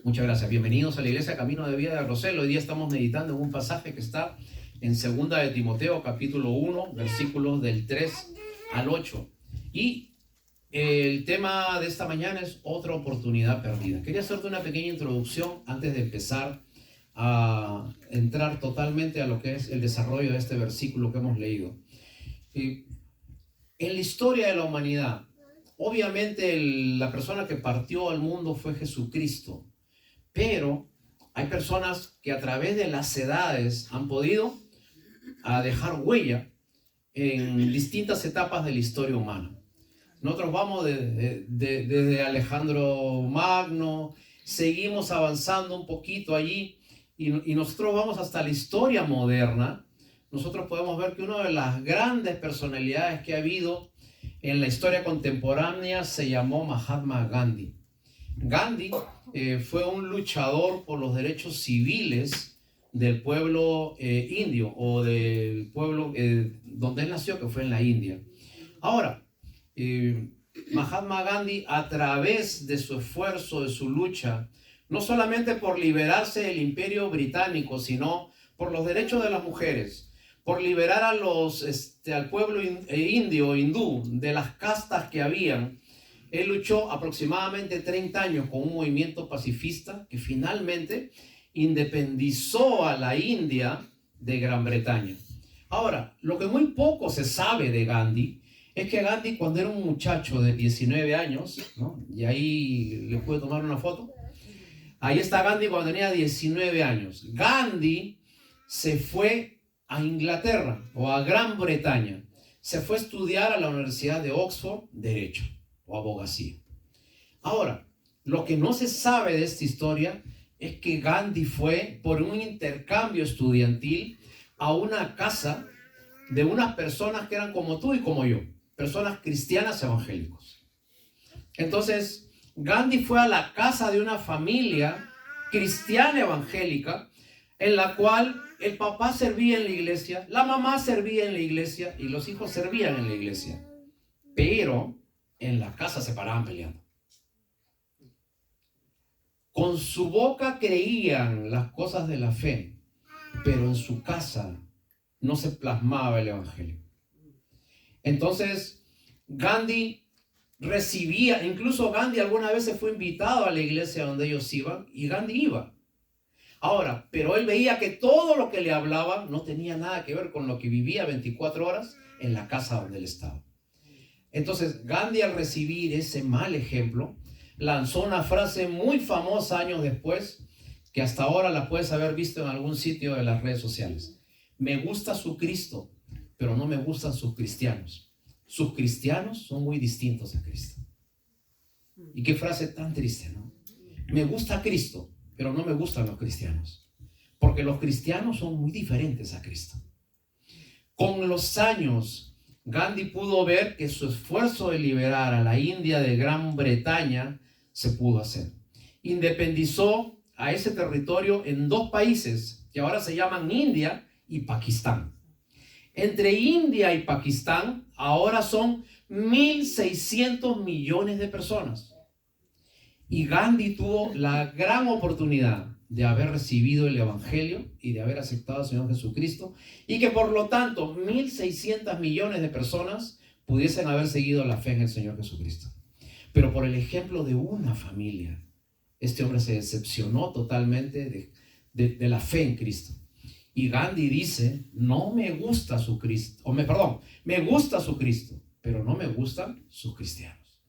Muchas gracias. Bienvenidos a la Iglesia Camino de Vida de Rosel. Hoy día estamos meditando en un pasaje que está en 2 de Timoteo, capítulo 1, versículos del 3 al 8. Y el tema de esta mañana es otra oportunidad perdida. Quería hacerte una pequeña introducción antes de empezar a entrar totalmente a lo que es el desarrollo de este versículo que hemos leído. En la historia de la humanidad, obviamente la persona que partió al mundo fue Jesucristo. Pero hay personas que a través de las edades han podido dejar huella en distintas etapas de la historia humana. Nosotros vamos desde Alejandro Magno, seguimos avanzando un poquito allí y nosotros vamos hasta la historia moderna. Nosotros podemos ver que una de las grandes personalidades que ha habido en la historia contemporánea se llamó Mahatma Gandhi. Gandhi fue un luchador por los derechos civiles del pueblo indio o del pueblo donde él nació, que fue en la India. Ahora, Mahatma Gandhi, a través de su esfuerzo, de su lucha, no solamente por liberarse del imperio británico, sino por los derechos de las mujeres, por liberar al pueblo indio, hindú, de las castas que habían. Él luchó aproximadamente 30 años con un movimiento pacifista que finalmente independizó a la India de Gran Bretaña. Ahora, lo que muy poco se sabe de Gandhi es que Gandhi, cuando era un muchacho de 19 años, ¿no? Y ahí le pude tomar una foto. Ahí está Gandhi cuando tenía 19 años. Gandhi se fue a Inglaterra o a Gran Bretaña. Se fue a estudiar a la Universidad de Oxford Derecho o abogacía. Ahora, lo que no se sabe de esta historia es que Gandhi fue por un intercambio estudiantil a una casa de unas personas que eran como tú y como yo, personas cristianas evangélicos. Entonces, Gandhi fue a la casa de una familia cristiana evangélica en la cual el papá servía en la iglesia, la mamá servía en la iglesia y los hijos servían en la iglesia. Pero en la casa se paraban peleando. Con su boca creían las cosas de la fe, pero en su casa no se plasmaba el evangelio. Entonces, Gandhi recibía, incluso Gandhi algunas veces fue invitado a la iglesia donde ellos iban, y Gandhi iba. Ahora, pero él veía que todo lo que le hablaban no tenía nada que ver con lo que vivía 24 horas en la casa donde él estaba. Entonces, Gandhi, al recibir ese mal ejemplo, lanzó una frase muy famosa años después, que hasta ahora la puedes haber visto en algún sitio de las redes sociales. Me gusta su Cristo, pero no me gustan sus cristianos. Sus cristianos son muy distintos a Cristo. Y qué frase tan triste, ¿no? Me gusta Cristo, pero no me gustan los cristianos. Porque los cristianos son muy diferentes a Cristo. Con los años, Gandhi pudo ver que su esfuerzo de liberar a la India de Gran Bretaña se pudo hacer. Independizó a ese territorio en 2 países que ahora se llaman India y Pakistán. Entre India y Pakistán ahora son 1.600 millones de personas. Y Gandhi tuvo la gran oportunidad de haber recibido el evangelio y de haber aceptado al Señor Jesucristo, y que por lo tanto 1.600 millones de personas pudiesen haber seguido la fe en el Señor Jesucristo. Pero por el ejemplo de una familia, este hombre se decepcionó totalmente de la fe en Cristo. Y Gandhi dice, no me gusta su Cristo, me gusta su Cristo, pero no me gustan sus cristianos.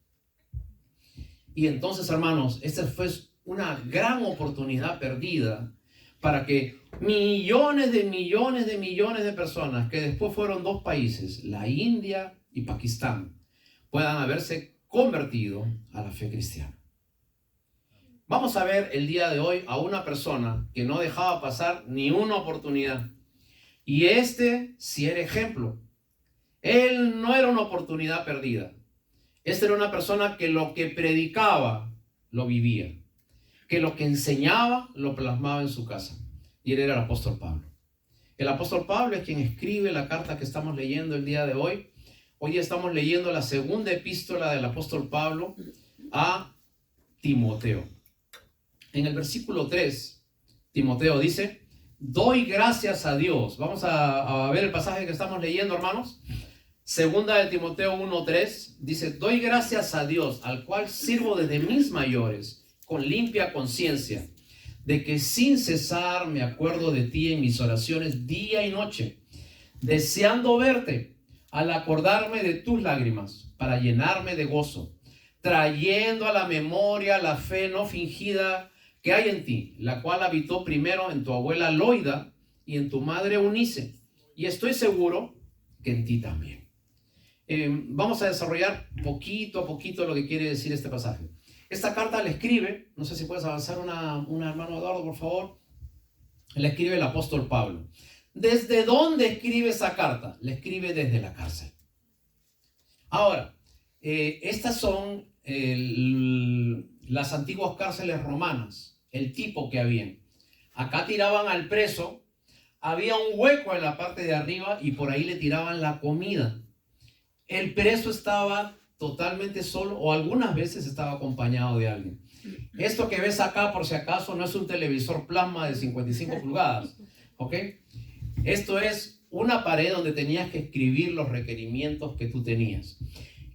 Y entonces, hermanos, esta fue una gran oportunidad perdida para que millones de personas que después fueron 2 países, la India y Pakistán, puedan haberse convertido a la fe cristiana. Vamos a ver el día de hoy a una persona que no dejaba pasar ni una oportunidad. Y sí era ejemplo. Él no era una oportunidad perdida. Era una persona que lo que predicaba lo vivía, que lo que enseñaba lo plasmaba en su casa. Y él era el apóstol Pablo. El apóstol Pablo es quien escribe la carta que estamos leyendo el día de hoy. Hoy día estamos leyendo la segunda epístola del apóstol Pablo a Timoteo. en el versículo 3, Timoteo dice, doy gracias a Dios. Vamos a ver el pasaje que estamos leyendo, hermanos. Segunda de Timoteo 1:3 dice, doy gracias a Dios, al cual sirvo desde mis mayores, con limpia conciencia, de que sin cesar me acuerdo de ti en mis oraciones día y noche, deseando verte, al acordarme de tus lágrimas, para llenarme de gozo, trayendo a la memoria la fe no fingida que hay en ti, la cual habitó primero en tu abuela Loida y en tu madre Eunice, y estoy seguro que en ti también. Vamos a desarrollar poquito a poquito lo que quiere decir este pasaje. Esta carta la escribe, no sé si puedes avanzar una hermano Eduardo, por favor. La escribe el apóstol Pablo. ¿Desde dónde escribe esa carta? La escribe desde la cárcel. Ahora, estas son las antiguas cárceles romanas, el tipo que había. Acá tiraban al preso, había un hueco en la parte de arriba y por ahí le tiraban la comida. El preso estaba totalmente solo o algunas veces estaba acompañado de alguien. Esto que ves acá, por si acaso, no es un televisor plasma de 55 pulgadas, ¿ok? Esto es una pared donde tenías que escribir los requerimientos que tú tenías.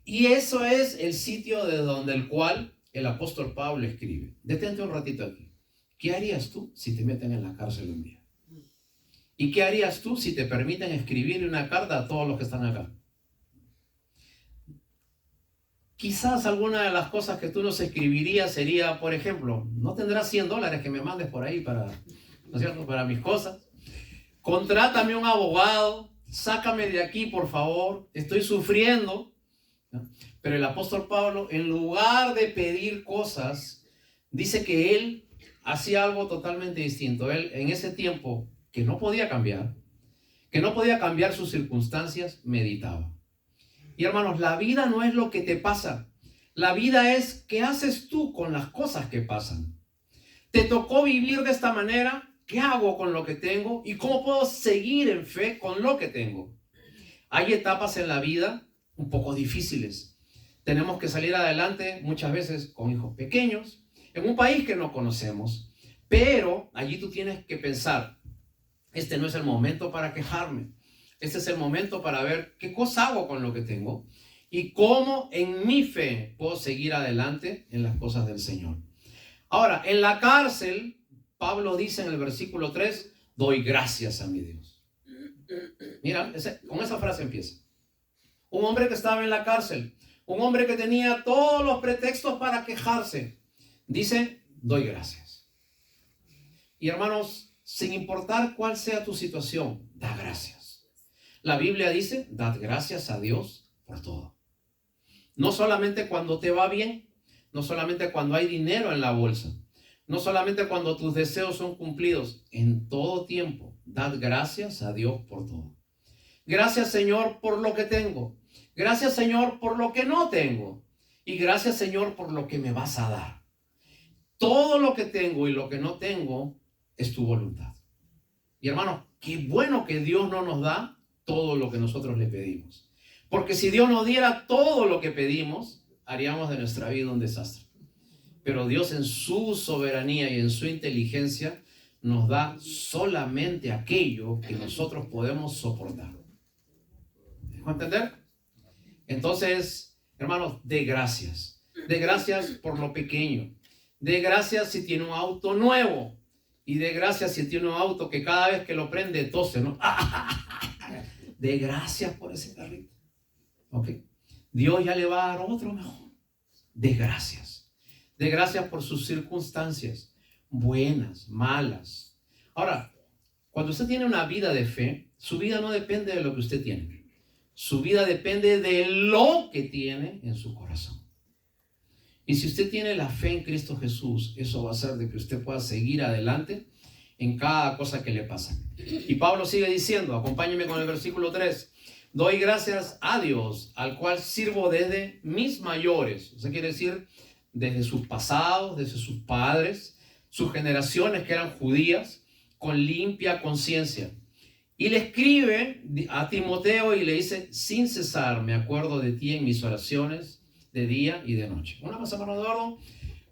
Y eso es el sitio de donde el cual el apóstol Pablo escribe. Detente un ratito aquí. ¿Qué harías tú si te meten en la cárcel un día? ¿Y qué harías tú si te permiten escribir una carta a todos los que están acá? Quizás alguna de las cosas que tú nos escribirías sería, por ejemplo, no tendrás $100 que me mandes por ahí para, ¿no es cierto?, para mis cosas. Contrátame un abogado, sácame de aquí, por favor, estoy sufriendo, ¿no? Pero el apóstol Pablo, en lugar de pedir cosas, dice que él hacía algo totalmente distinto. Él, en ese tiempo que no podía cambiar sus circunstancias, meditaba. Y hermanos, la vida no es lo que te pasa. La vida es qué haces tú con las cosas que pasan. ¿Te tocó vivir de esta manera? ¿Qué hago con lo que tengo? ¿Y cómo puedo seguir en fe con lo que tengo? Hay etapas en la vida un poco difíciles. Tenemos que salir adelante muchas veces con hijos pequeños, en un país que no conocemos. Pero allí tú tienes que pensar, este no es el momento para quejarme. Este es el momento para ver qué cosa hago con lo que tengo y cómo en mi fe puedo seguir adelante en las cosas del Señor. Ahora, en la cárcel, Pablo dice en el versículo 3, doy gracias a mi Dios. Mira, con esa frase empieza. Un hombre que estaba en la cárcel, un hombre que tenía todos los pretextos para quejarse, dice, doy gracias. Y hermanos, sin importar cuál sea tu situación, da gracias. La Biblia dice, dad gracias a Dios por todo. No solamente cuando te va bien, no solamente cuando hay dinero en la bolsa, no solamente cuando tus deseos son cumplidos, en todo tiempo, dad gracias a Dios por todo. Gracias, Señor, por lo que tengo. Gracias, Señor, por lo que no tengo. Y gracias, Señor, por lo que me vas a dar. Todo lo que tengo y lo que no tengo es tu voluntad. Y hermanos, qué bueno que Dios no nos da todo lo que nosotros le pedimos. Porque si Dios nos diera todo lo que pedimos, haríamos de nuestra vida un desastre. Pero Dios en su soberanía y en su inteligencia nos da solamente aquello que nosotros podemos soportar. ¿Me dejo entender? Entonces, hermanos, dé gracias. Dé gracias por lo pequeño. Dé gracias si tiene un auto nuevo. Y dé gracias si tiene un auto que cada vez que lo prende tose, ¿no? De gracias por ese carrito. Ok. Dios ya le va a dar otro mejor. De gracias. De gracias por sus circunstancias, buenas, malas. Ahora, cuando usted tiene una vida de fe, su vida no depende de lo que usted tiene. Su vida depende de lo que tiene en su corazón. Y si usted tiene la fe en Cristo Jesús, eso va a hacer de que usted pueda seguir adelante en cada cosa que le pasa. Y Pablo sigue diciendo, acompáñenme con el versículo 3, doy gracias a Dios, al cual sirvo desde mis mayores. Eso quiere decir, desde sus pasados, desde sus padres, sus generaciones que eran judías, con limpia conciencia. Y le escribe a Timoteo y le dice, sin cesar me acuerdo de ti en mis oraciones de día y de noche. Una cosa, hermano Eduardo,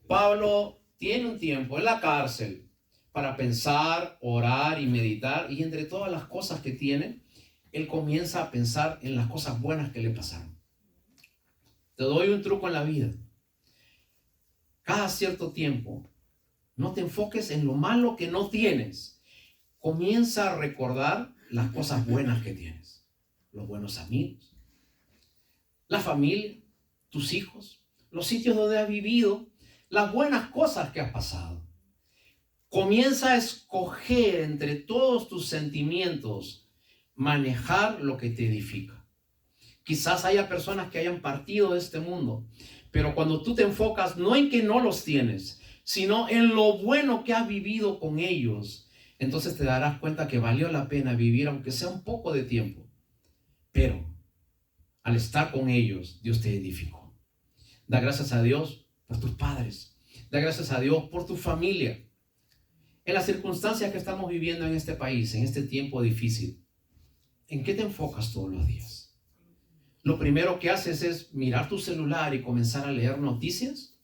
Pablo tiene un tiempo en la cárcel para pensar, orar y meditar, y entre todas las cosas que tiene, él comienza a pensar en las cosas buenas que le pasaron. Te doy un truco en la vida. Cada cierto tiempo, no te enfoques en lo malo que no tienes. Comienza a recordar las cosas buenas que tienes. Los buenos amigos, la familia, tus hijos, los sitios donde has vivido, las buenas cosas que has pasado. Comienza a escoger entre todos tus sentimientos, manejar lo que te edifica. Quizás haya personas que hayan partido de este mundo, pero cuando tú te enfocas no en que no los tienes, sino en lo bueno que has vivido con ellos, entonces te darás cuenta que valió la pena vivir, aunque sea un poco de tiempo. Pero al estar con ellos, Dios te edificó. Da gracias a Dios por tus padres. Da gracias a Dios por tu familia. En las circunstancias que estamos viviendo en este país, en este tiempo difícil, ¿en qué te enfocas todos los días? ¿Lo primero que haces es mirar tu celular y comenzar a leer noticias?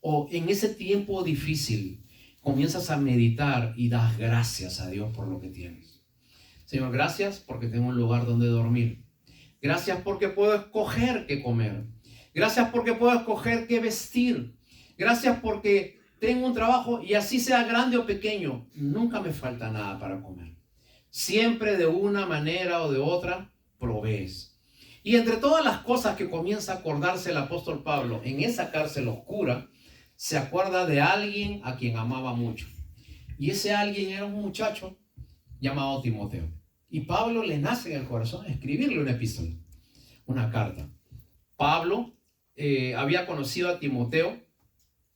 ¿O en ese tiempo difícil comienzas a meditar y das gracias a Dios por lo que tienes? Señor, gracias porque tengo un lugar donde dormir. Gracias porque puedo escoger qué comer. Gracias porque puedo escoger qué vestir. Gracias porque tengo un trabajo y así sea grande o pequeño, nunca me falta nada para comer. Siempre de una manera o de otra provees. Y entre todas las cosas que comienza a acordarse el apóstol Pablo en esa cárcel oscura, se acuerda de alguien a quien amaba mucho. Y ese alguien era un muchacho llamado Timoteo. Y Pablo le nace en el corazón escribirle una epístola, una carta. Pablo había conocido a Timoteo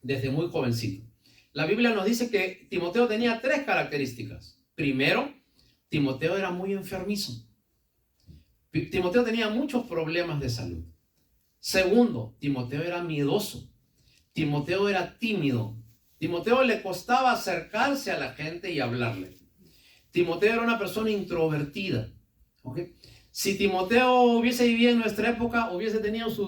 desde muy jovencito. La Biblia nos dice que Timoteo tenía 3 características. Primero, Timoteo era muy enfermizo. Timoteo tenía muchos problemas de salud. Segundo, Timoteo era miedoso. Timoteo era tímido. Timoteo le costaba acercarse a la gente y hablarle. Timoteo era una persona introvertida. ¿Okay? Si Timoteo hubiese vivido en nuestra época, hubiese tenido su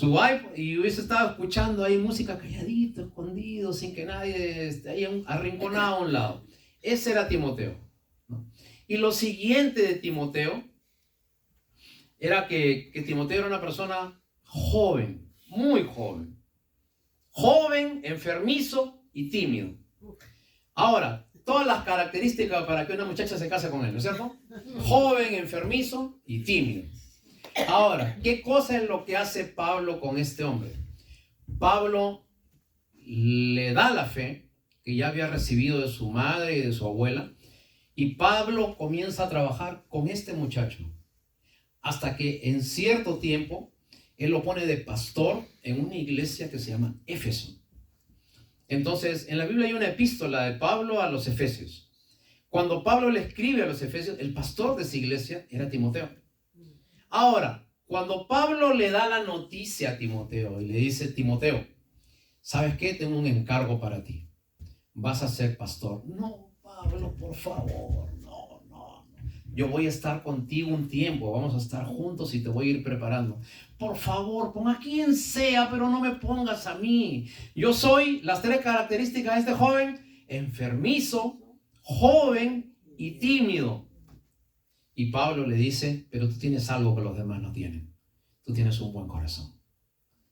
iPod y hubiese estado escuchando ahí música calladito, escondido, sin que nadie esté ahí arrinconado a un lado. Ese era Timoteo, ¿no? Y lo siguiente de Timoteo era que Timoteo era una persona joven, muy joven. Joven, enfermizo y tímido. Ahora, todas las características para que una muchacha se case con él, ¿no es cierto? Joven, enfermizo y tímido. Ahora, ¿qué cosa es lo que hace Pablo con este hombre? Pablo le da la fe que ya había recibido de su madre y de su abuela, y Pablo comienza a trabajar con este muchacho hasta que en cierto tiempo él lo pone de pastor en una iglesia que se llama Éfeso. Entonces, en la Biblia hay una epístola de Pablo a los Efesios. Cuando Pablo le escribe a los Efesios, el pastor de esa iglesia era Timoteo. Ahora, cuando Pablo le da la noticia a Timoteo y le dice: Timoteo, ¿sabes qué? Tengo un encargo para ti. Vas a ser pastor. No, Pablo, por favor, no. Yo voy a estar contigo un tiempo, vamos a estar juntos y te voy a ir preparando. Por favor, pon a quien sea, pero no me pongas a mí. Yo soy las 3 características de este joven: enfermizo, joven y tímido. Y Pablo le dice: pero tú tienes algo que los demás no tienen. Tú tienes un buen corazón.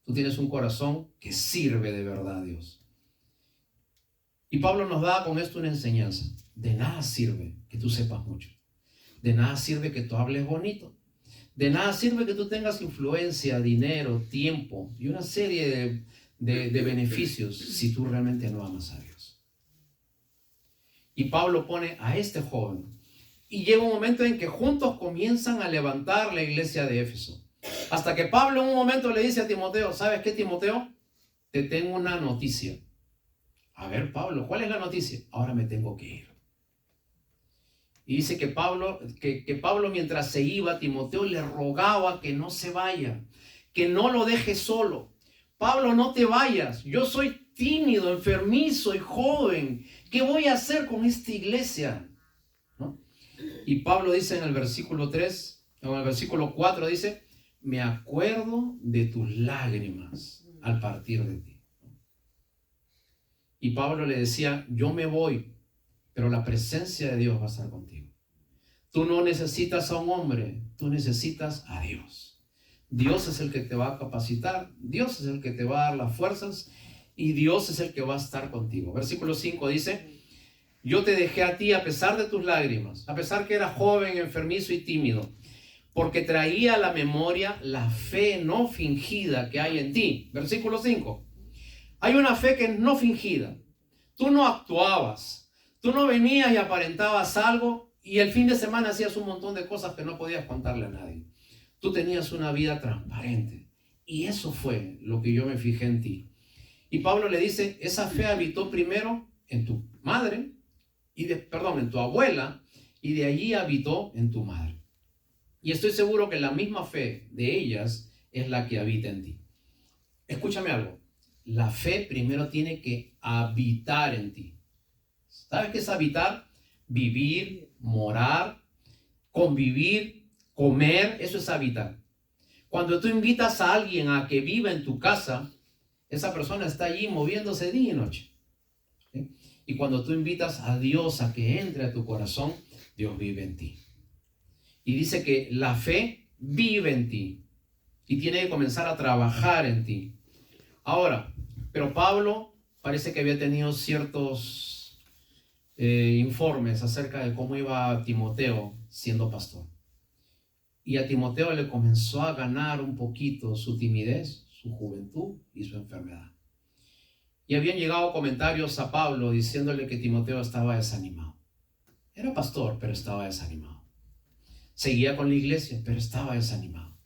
Tú tienes un corazón que sirve de verdad a Dios. Y Pablo nos da con esto una enseñanza. De nada sirve que tú sepas mucho. De nada sirve que tú hables bonito. De nada sirve que tú tengas influencia, dinero, tiempo y una serie de beneficios si tú realmente no amas a Dios. Y Pablo pone a este joven. Y llega un momento en que juntos comienzan a levantar la iglesia de Éfeso. Hasta que Pablo en un momento le dice a Timoteo: ¿sabes qué, Timoteo? Te tengo una noticia. A ver, Pablo, ¿cuál es la noticia? Ahora me tengo que ir. Y dice que Pablo mientras se iba, Timoteo le rogaba que no se vaya, que no lo deje solo. Pablo, no te vayas. Yo soy tímido, enfermizo y joven. ¿Qué voy a hacer con esta iglesia? ¿No? Y Pablo dice en el versículo 3, en el versículo 4 dice: me acuerdo de tus lágrimas al partir de ti. Y Pablo le decía, yo me voy, pero la presencia de Dios va a estar contigo. Tú no necesitas a un hombre, tú necesitas a Dios. Dios es el que te va a capacitar, Dios es el que te va a dar las fuerzas y Dios es el que va a estar contigo. Versículo 5 dice, yo te dejé a ti a pesar de tus lágrimas, a pesar que eras joven, enfermizo y tímido, porque traía a la memoria la fe no fingida que hay en ti. Versículo 5. Hay una fe que es no fingida. Tú no actuabas, tú no venías y aparentabas algo y el fin de semana hacías un montón de cosas que no podías contarle a nadie. Tú tenías una vida transparente y eso fue lo que yo me fijé en ti. Y Pablo le dice, esa fe habitó primero en tu madre, en tu abuela, y de allí habitó en tu madre. Y estoy seguro que la misma fe de ellas es la que habita en ti. Escúchame algo. La fe primero tiene que habitar en ti. ¿Sabes qué es habitar? Vivir, morar, convivir, comer, eso es habitar. Cuando tú invitas a alguien a que viva en tu casa, esa persona está allí moviéndose día y noche. ¿Sí? Y cuando tú invitas a Dios a que entre a tu corazón, Dios vive en ti. Y dice que la fe vive en ti y tiene que comenzar a trabajar en ti. Ahora, pero Pablo parece que había tenido ciertos informes acerca de cómo iba Timoteo siendo pastor. Y a Timoteo le comenzó a ganar un poquito su timidez, su juventud y su enfermedad. Y habían llegado comentarios a Pablo diciéndole que Timoteo estaba desanimado. Era pastor, pero estaba desanimado. Seguía con la iglesia, pero estaba desanimado.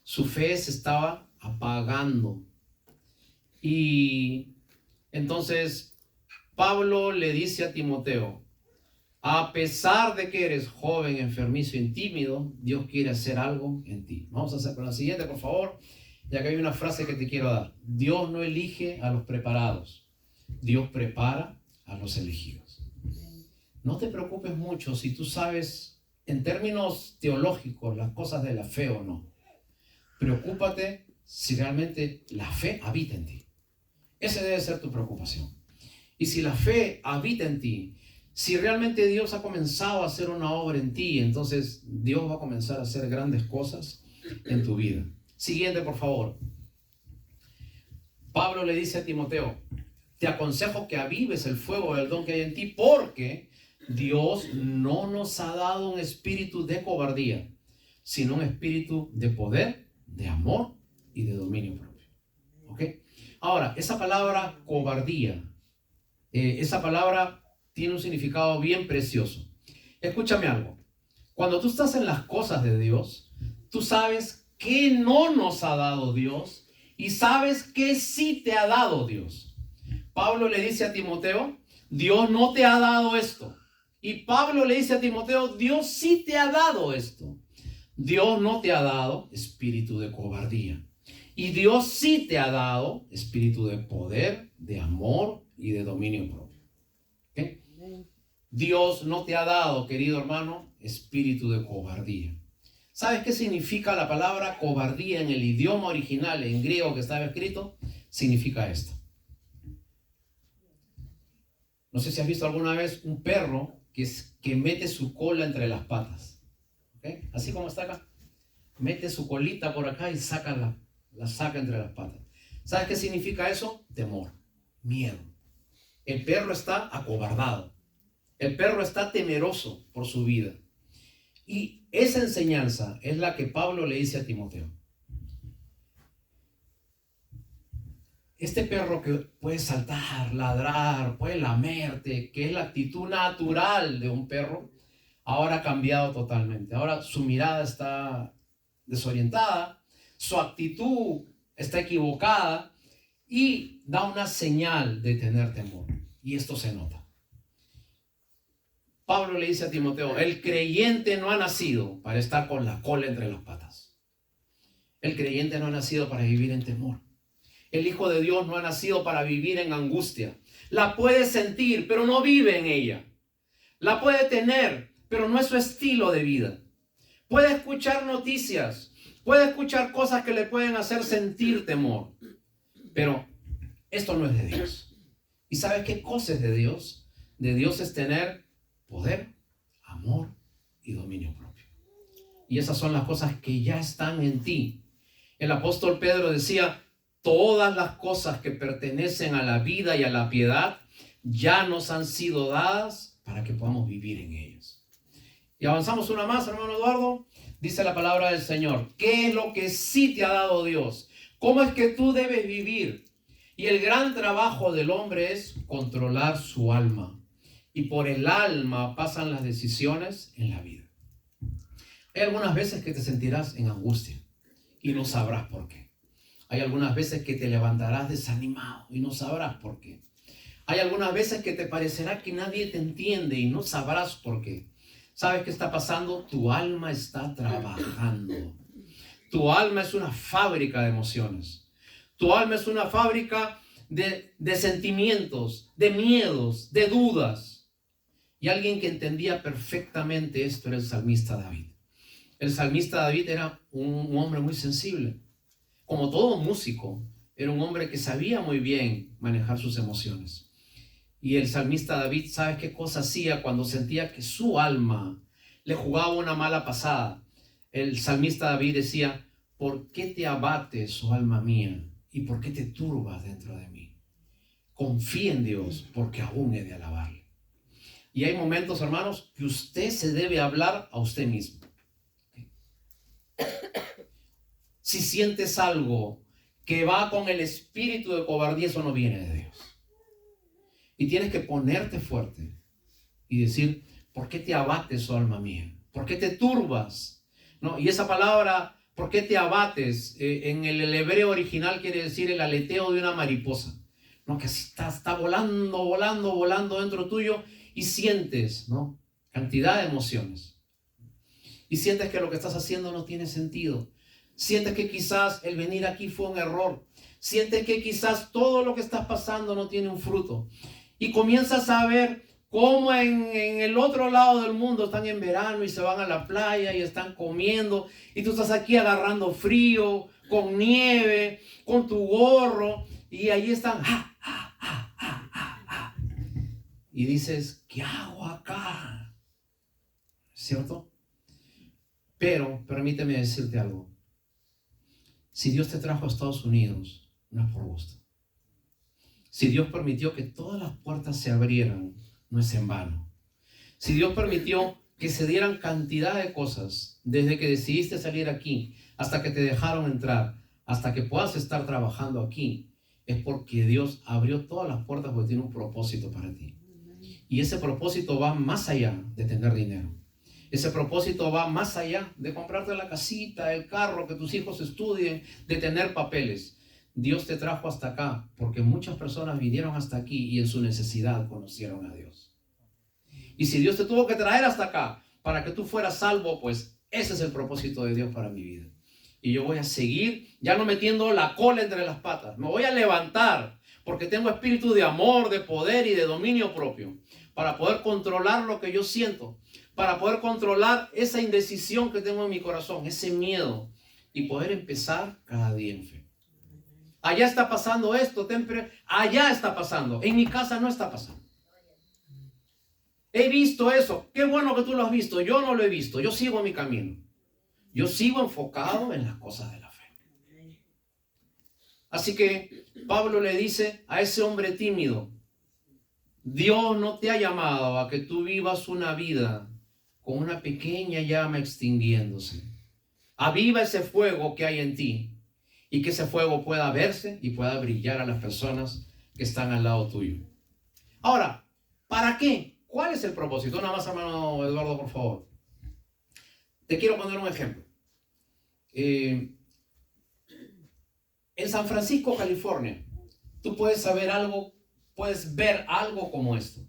Su fe se estaba apagando. Y entonces Pablo le dice a Timoteo, a pesar de que eres joven, enfermizo y tímido, Dios quiere hacer algo en ti. Vamos a hacer con la siguiente, por favor, ya que hay una frase que te quiero dar. Dios no elige a los preparados, Dios prepara a los elegidos. No te preocupes mucho si tú sabes en términos teológicos las cosas de la fe o no. Preocúpate si realmente la fe habita en ti. Esa debe ser tu preocupación. Y si la fe habita en ti, si realmente Dios ha comenzado a hacer una obra en ti, entonces Dios va a comenzar a hacer grandes cosas en tu vida. Siguiente, por favor. Pablo le dice a Timoteo, te aconsejo que avives el fuego del don que hay en ti, porque Dios no nos ha dado un espíritu de cobardía, sino un espíritu de poder, de amor y de dominio propio. ¿Ok? Ahora, esa palabra cobardía, esa palabra tiene un significado bien precioso. Escúchame algo. Cuando tú estás en las cosas de Dios, tú sabes qué no nos ha dado Dios y sabes qué sí te ha dado Dios. Pablo le dice a Timoteo, Dios no te ha dado esto. Y Pablo le dice a Timoteo, Dios sí te ha dado esto. Dios no te ha dado espíritu de cobardía. Y Dios sí te ha dado espíritu de poder, de amor y de dominio propio. ¿Okay? Dios no te ha dado, querido hermano, espíritu de cobardía. ¿Sabes qué significa la palabra cobardía en el idioma original, en griego que estaba escrito? Significa esto. No sé si has visto alguna vez un perro que mete su cola entre las patas. ¿Okay? Así como está acá. Mete su colita por acá y la saca entre las patas. ¿Sabes qué significa eso? Temor, miedo. El perro está acobardado. El perro está temeroso por su vida. Y esa enseñanza es la que Pablo le dice a Timoteo. Este perro que puede saltar, ladrar, puede lamerte, que es la actitud natural de un perro, ahora ha cambiado totalmente. Ahora su mirada está desorientada, su actitud está equivocada y da una señal de tener temor. Y esto se nota. Pablo le dice a Timoteo, el creyente no ha nacido para estar con la cola entre las patas. El creyente no ha nacido para vivir en temor. El Hijo de Dios no ha nacido para vivir en angustia. La puede sentir, pero no vive en ella. La puede tener, pero no es su estilo de vida. Puede escuchar noticias, puede escuchar cosas que le pueden hacer sentir temor, Pero esto no es de Dios. ¿Y sabes qué cosa es de Dios? De Dios es tener poder, amor y dominio propio. Y esas son las cosas que ya están en ti. El apóstol Pedro decía, todas las cosas que pertenecen a la vida y a la piedad ya nos han sido dadas para que podamos vivir en ellas. Y avanzamos una más, hermano Eduardo. Dice la palabra del Señor, ¿qué es lo que sí te ha dado Dios? ¿Cómo es que tú debes vivir? Y el gran trabajo del hombre es controlar su alma. Y por el alma pasan las decisiones en la vida. Hay algunas veces que te sentirás en angustia y no sabrás por qué. Hay algunas veces que te levantarás desanimado y no sabrás por qué. Hay algunas veces que te parecerá que nadie te entiende y no sabrás por qué. ¿Sabes qué está pasando? Tu alma está trabajando. Tu alma es una fábrica de emociones. Tu alma es una fábrica de sentimientos, de miedos, de dudas. Y alguien que entendía perfectamente esto era el salmista David. El salmista David era un hombre muy sensible. Como todo músico, era un hombre que sabía muy bien manejar sus emociones. Y el salmista David, ¿sabes qué cosa hacía cuando sentía que su alma le jugaba una mala pasada? El salmista David decía, ¿por qué te abates, oh alma mía? ¿Y por qué te turbas dentro de mí? Confía en Dios, porque aún he de alabarle. Y hay momentos, hermanos, que usted se debe hablar a usted mismo. Si sientes algo que va con el espíritu de cobardía, eso no viene de Dios. Y tienes que ponerte fuerte y decir, ¿por qué te abates, oh alma mía? ¿Por qué te turbas? ¿No? Y esa palabra, ¿por qué te abates? En el hebreo original quiere decir el aleteo de una mariposa. ¿No? Que así está volando dentro tuyo y sientes, ¿no? Cantidad de emociones. Y sientes que lo que estás haciendo no tiene sentido. Sientes que quizás el venir aquí fue un error. Sientes que quizás todo lo que estás pasando no tiene un fruto. Y comienzas a ver cómo en el otro lado del mundo están en verano y se van a la playa y están comiendo. Y tú estás aquí agarrando frío, con nieve, con tu gorro. Y ahí están. Y dices, ¿qué hago acá? ¿Cierto? Pero permíteme decirte algo. Si Dios te trajo a Estados Unidos, no es por gusto. Si Dios permitió que todas las puertas se abrieran, no es en vano. Si Dios permitió que se dieran cantidad de cosas, desde que decidiste salir aquí, hasta que te dejaron entrar, hasta que puedas estar trabajando aquí, es porque Dios abrió todas las puertas porque tiene un propósito para ti. Y ese propósito va más allá de tener dinero. Ese propósito va más allá de comprarte la casita, el carro, que tus hijos estudien, de tener papeles. Dios te trajo hasta acá porque muchas personas vinieron hasta aquí y en su necesidad conocieron a Dios. Y si Dios te tuvo que traer hasta acá para que tú fueras salvo, pues ese es el propósito de Dios para mi vida. Y yo voy a seguir ya no metiendo la cola entre las patas. Me voy a levantar porque tengo espíritu de amor, de poder y de dominio propio para poder controlar lo que yo siento, para poder controlar esa indecisión que tengo en mi corazón, ese miedo, y poder empezar cada día en fe. Allá está pasando esto, allá está pasando, en mi casa no está pasando. He visto eso, qué bueno que tú lo has visto, yo no lo he visto, yo sigo mi camino. Yo sigo enfocado en las cosas de la fe. Así que Pablo le dice a ese hombre tímido, Dios no te ha llamado a que tú vivas una vida con una pequeña llama extinguiéndose. Aviva ese fuego que hay en ti y que ese fuego pueda verse y pueda brillar a las personas que están al lado tuyo. Ahora, ¿para qué? ¿Cuál es el propósito? Nada más, hermano Eduardo, por favor. Te quiero poner un ejemplo. En San Francisco, California, tú puedes ver algo como esto.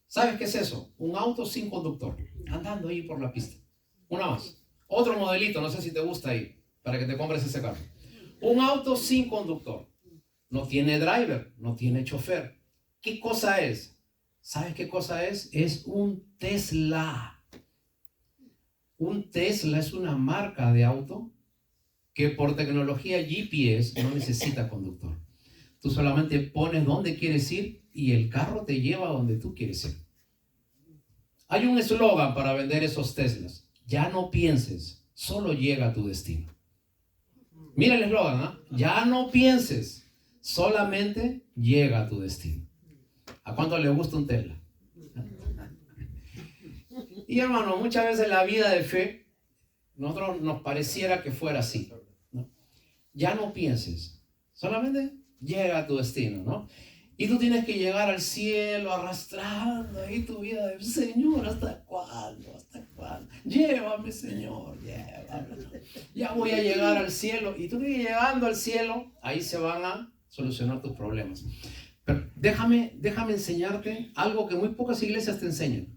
¿Sabes qué es eso? Un auto sin conductor, andando ahí por la pista. Una más. Otro modelito, no sé si te gusta ahí, para que te compres ese carro. Un auto sin conductor. No tiene driver, no tiene chofer. ¿Qué cosa es? ¿Sabes qué cosa es? Es un Tesla. Un Tesla es una marca de auto que por tecnología GPS no necesita conductor. Tú solamente pones dónde quieres ir y el carro te lleva a donde tú quieres ir. Hay un eslogan para vender esos Teslas. Ya no pienses, solo llega a tu destino. Mira el eslogan, ¿eh? Ya no pienses, solamente llega a tu destino. ¿A cuánto le gusta un Tesla? Y hermano, muchas veces la vida de fe, nosotros nos pareciera que fuera así, ¿no? Ya no pienses, solamente llega a tu destino, ¿no? Y tú tienes que llegar al cielo arrastrando ahí tu vida de Señor, ¿hasta cuándo? ¿Hasta cuándo? Llévame, Señor, llévame. Ya voy a llegar al cielo. Y tú llegando al cielo, ahí se van a solucionar tus problemas. Pero déjame enseñarte algo que muy pocas iglesias te enseñan.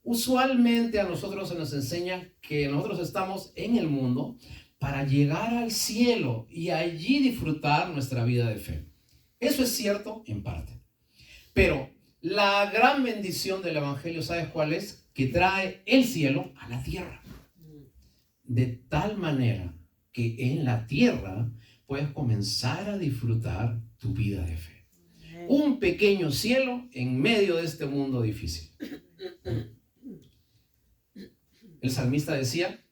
Usualmente a nosotros se nos enseña que nosotros estamos en el mundo para llegar al cielo y allí disfrutar nuestra vida de fe. Eso es cierto en parte. Pero la gran bendición del Evangelio, ¿sabes cuál es? Que trae el cielo a la tierra. De tal manera que en la tierra puedes comenzar a disfrutar tu vida de fe. Un pequeño cielo en medio de este mundo difícil. El salmista decía: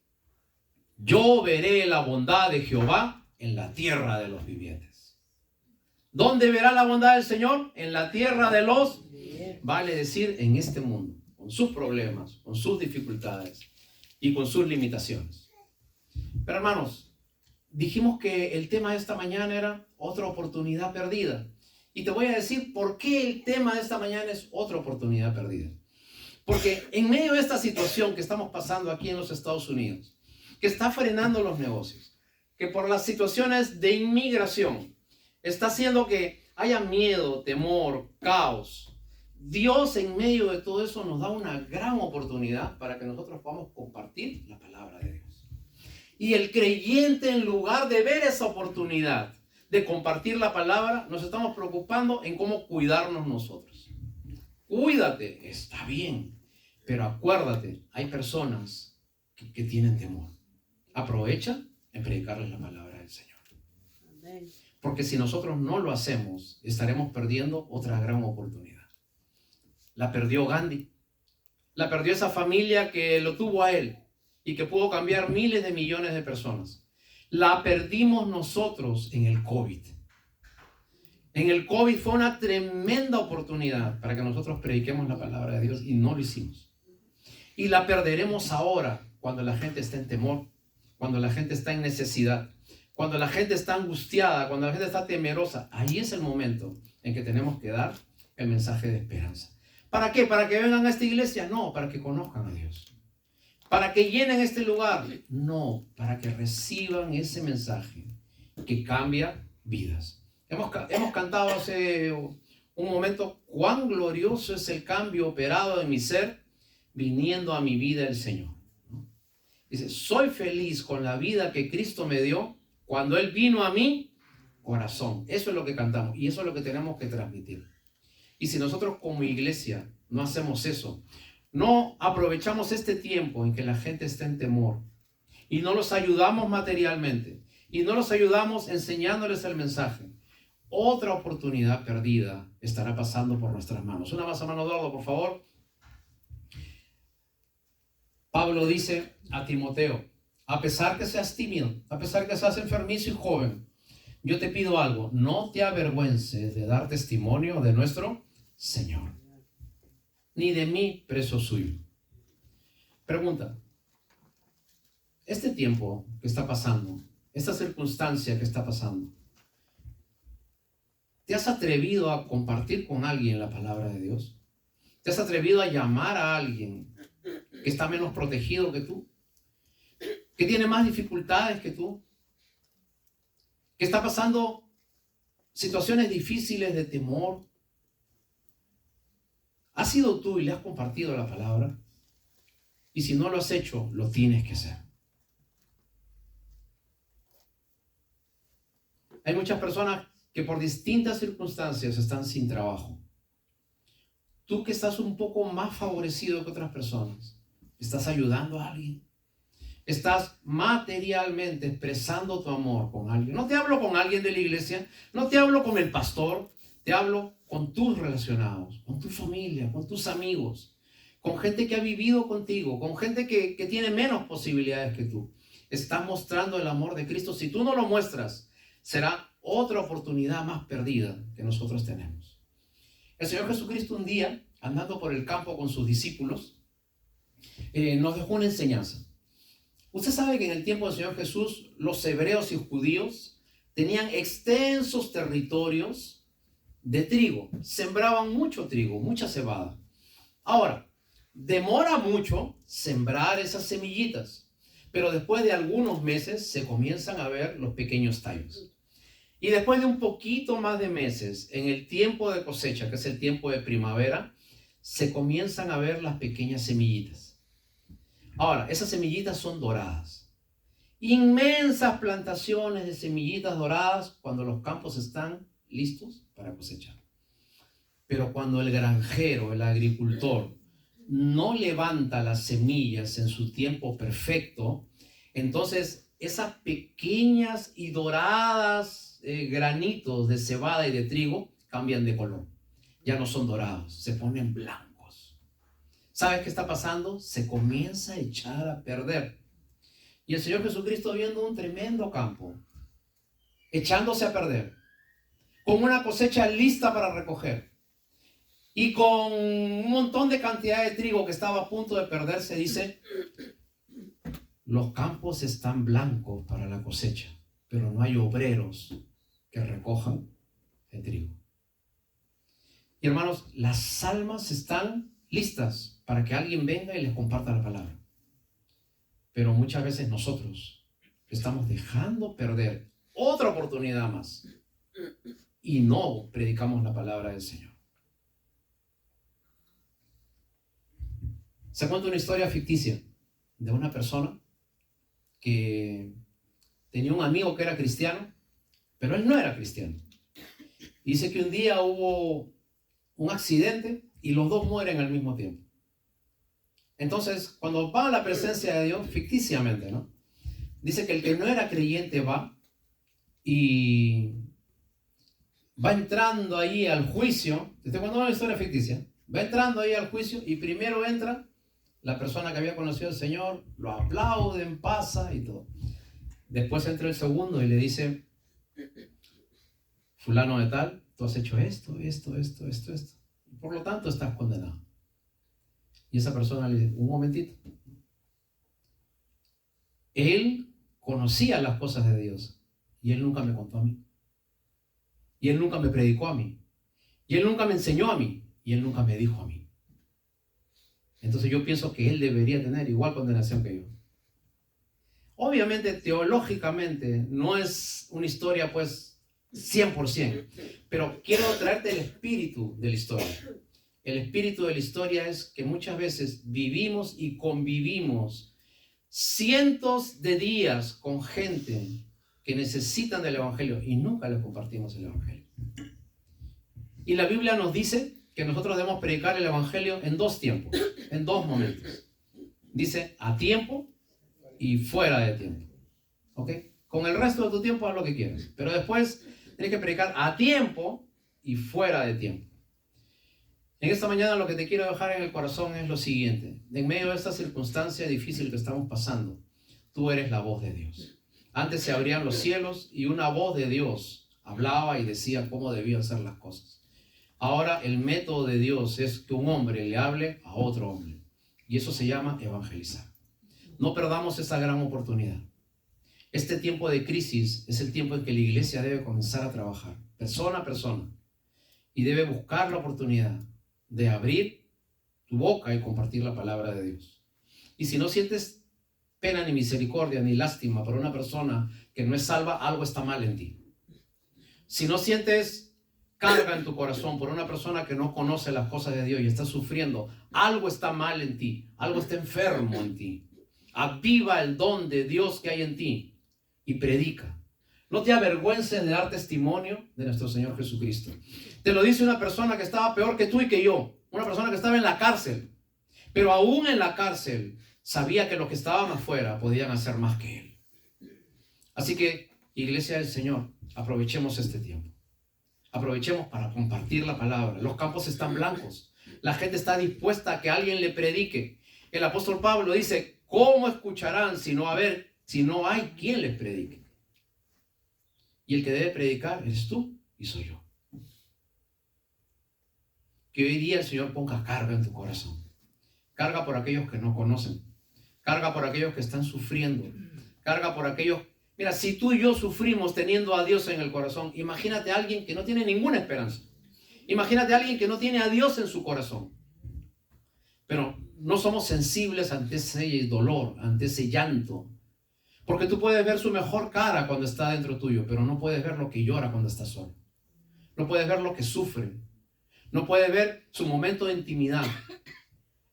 yo veré la bondad de Jehová en la tierra de los vivientes. ¿Dónde verá la bondad del Señor? En la tierra de los, vale decir, en este mundo, con sus problemas, con sus dificultades y con sus limitaciones. Pero hermanos, dijimos que el tema de esta mañana era otra oportunidad perdida. Y te voy a decir por qué el tema de esta mañana es otra oportunidad perdida. Porque en medio de esta situación que estamos pasando aquí en los Estados Unidos, que está frenando los negocios, que por las situaciones de inmigración está haciendo que haya miedo, temor, caos, Dios en medio de todo eso nos da una gran oportunidad para que nosotros podamos compartir la palabra de Dios. Y el creyente, en lugar de ver esa oportunidad de compartir la palabra, nos estamos preocupando en cómo cuidarnos nosotros. Cuídate, está bien, pero acuérdate, hay personas que tienen temor. Aprovecha en predicarles la palabra del Señor. Amén. Porque si nosotros no lo hacemos, estaremos perdiendo otra gran oportunidad. La perdió Gandhi. La perdió esa familia que lo tuvo a él y que pudo cambiar miles de millones de personas. La perdimos nosotros en el COVID. En el COVID fue una tremenda oportunidad para que nosotros prediquemos la palabra de Dios y no lo hicimos. Y la perderemos ahora cuando la gente está en temor, cuando la gente está en necesidad, cuando la gente está angustiada, cuando la gente está temerosa. Ahí es el momento en que tenemos que dar el mensaje de esperanza. ¿Para qué? ¿Para que vengan a esta iglesia? No, para que conozcan a Dios. ¿Para que llenen este lugar? No, para que reciban ese mensaje que cambia vidas. Hemos cantado hace un momento: cuán glorioso es el cambio operado en mi ser, viniendo a mi vida el Señor. Dice: soy feliz con la vida que Cristo me dio cuando Él vino a mi corazón. Eso es lo que cantamos y eso es lo que tenemos que transmitir. Y si nosotros como iglesia no hacemos eso, no aprovechamos este tiempo en que la gente está en temor y no los ayudamos materialmente y no los ayudamos enseñándoles el mensaje, otra oportunidad perdida estará pasando por nuestras manos. Una más a mano, Eduardo, por favor. Pablo dice a Timoteo: a pesar que seas tímido, a pesar que seas enfermizo y joven, yo te pido algo: no te avergüences de dar testimonio de nuestro Señor, ni de mí, preso suyo. Pregunta: este tiempo que está pasando, esta circunstancia que está pasando, ¿te has atrevido a compartir con alguien la palabra de Dios? ¿Te has atrevido a llamar a alguien que está menos protegido que tú, que tiene más dificultades que tú, que está pasando situaciones difíciles de temor? ¿Has sido tú y le has compartido la palabra? Y si no lo has hecho, lo tienes que hacer. Hay muchas personas que por distintas circunstancias están sin trabajo. Tú que estás un poco más favorecido que otras personas, ¿estás ayudando a alguien? estás materialmente expresando tu amor con alguien. No te hablo con alguien de la iglesia, no te hablo con el pastor, te hablo con tus relacionados, con tu familia, con tus amigos, con gente que ha vivido contigo, con gente que tiene menos posibilidades que tú. Estás mostrando el amor de Cristo. Si tú no lo muestras, será otra oportunidad más perdida que nosotros tenemos. El Señor Jesucristo un día, andando por el campo con sus discípulos, nos dejó una enseñanza. Usted sabe que en el tiempo del Señor Jesús, los hebreos y judíos tenían extensos territorios de trigo. Sembraban mucho trigo, mucha cebada. Ahora, demora mucho sembrar esas semillitas, pero después de algunos meses se comienzan a ver los pequeños tallos. Y después de un poquito más de meses, en el tiempo de cosecha, que es el tiempo de primavera, se comienzan a ver las pequeñas semillitas. Ahora, esas semillitas son doradas. Inmensas plantaciones de semillitas doradas cuando los campos están listos para cosechar. Pero cuando el granjero, el agricultor, no levanta las semillas en su tiempo perfecto, entonces esas pequeñas y doradas granitos de cebada y de trigo cambian de color. Ya no son dorados, se ponen blancos. ¿Sabes qué está pasando? Se comienza a echar a perder. Y el Señor Jesucristo viendo un tremendo campo, echándose a perder, con una cosecha lista para recoger, y con un montón de cantidad de trigo que estaba a punto de perderse, dice, los campos están blancos para la cosecha, pero no hay obreros que recojan el trigo. Y hermanos, las almas están listas para que alguien venga y les comparta la palabra. Pero muchas veces nosotros estamos dejando perder otra oportunidad más y no predicamos la palabra del Señor. Se cuenta una historia ficticia de una persona que tenía un amigo que era cristiano, pero él no era cristiano. Dice que un día hubo un accidente y los dos mueren al mismo tiempo. Entonces, cuando va a la presencia de Dios, ficticiamente, ¿no? Dice que el que no era creyente va y va entrando ahí al juicio. Te estoy contando una historia ficticia. Va entrando ahí al juicio y primero entra la persona que había conocido al Señor, lo aplauden, pasa y todo. Después entra el segundo y le dice, fulano de tal, tú has hecho esto. Por lo tanto, estás condenado. Y esa persona le dice, un momentito. Él conocía las cosas de Dios y él nunca me contó a mí. Y él nunca me predicó a mí. Y él nunca me enseñó a mí. Y él nunca me dijo a mí. Entonces yo pienso que él debería tener igual condenación que yo. Obviamente, teológicamente, no es una historia pues 100%, pero quiero traerte el espíritu de la historia. El espíritu de la historia es que muchas veces vivimos y convivimos cientos de días con gente que necesitan del Evangelio y nunca les compartimos el Evangelio. Y la Biblia nos dice que nosotros debemos predicar el Evangelio en dos tiempos, en dos momentos. Dice a tiempo y fuera de tiempo. ¿Ok? Con el resto de tu tiempo haz lo que quieras, pero después tienes que predicar a tiempo y fuera de tiempo. En esta mañana lo que te quiero dejar en el corazón es lo siguiente. En medio de esta circunstancia difícil que estamos pasando, tú eres la voz de Dios. Antes se abrían los cielos y una voz de Dios hablaba y decía cómo debían ser las cosas. Ahora el método de Dios es que un hombre le hable a otro hombre. Y eso se llama evangelizar. No perdamos esa gran oportunidad. Este tiempo de crisis es el tiempo en que la iglesia debe comenzar a trabajar, persona a persona. Y debe buscar la oportunidad de abrir tu boca y compartir la palabra de Dios. Y si no sientes pena ni misericordia ni lástima por una persona que no es salva, algo está mal en ti. Si no sientes carga en tu corazón por una persona que no conoce las cosas de Dios y está sufriendo, algo está mal en ti, algo está enfermo en ti. Aviva el don de Dios que hay en ti y predica. No te avergüences de dar testimonio de nuestro Señor Jesucristo. Te lo dice una persona que estaba peor que tú y que yo. Una persona que estaba en la cárcel. Pero aún en la cárcel sabía que los que estaban afuera podían hacer más que él. Así que, iglesia del Señor, aprovechemos este tiempo. Aprovechemos para compartir la palabra. Los campos están blancos. La gente está dispuesta a que alguien le predique. El apóstol Pablo dice, ¿cómo escucharán si no hay quien les predique? Y el que debe predicar eres tú y soy yo. Que hoy día el Señor ponga carga en tu corazón. Carga por aquellos que no conocen. Carga por aquellos que están sufriendo. Carga por aquellos... Mira, si tú y yo sufrimos teniendo a Dios en el corazón, imagínate a alguien que no tiene ninguna esperanza. Imagínate a alguien que no tiene a Dios en su corazón. Pero no somos sensibles ante ese dolor, ante ese llanto. Porque tú puedes ver su mejor cara cuando está dentro tuyo, pero no puedes ver lo que llora cuando está solo. No puedes ver lo que sufre. No puedes ver su momento de intimidad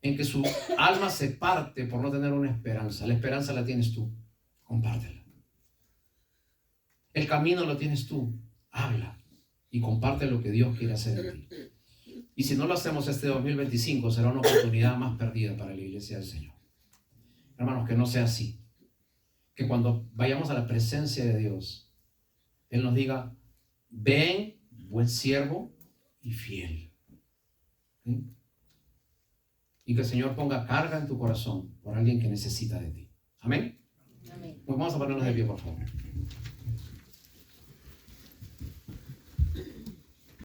en que su alma se parte por no tener una esperanza. La esperanza la tienes tú. Compártela. El camino lo tienes tú. Habla y comparte lo que Dios quiere hacer en ti. Y si no lo hacemos este 2025, será una oportunidad más perdida para la iglesia del Señor. Hermanos, que no sea así. Que cuando vayamos a la presencia de Dios, Él nos diga, ven, buen siervo y fiel. ¿Sí? Y que el Señor ponga carga en tu corazón por alguien que necesita de ti. Amén. Amén. Pues vamos a ponernos de pie, por favor.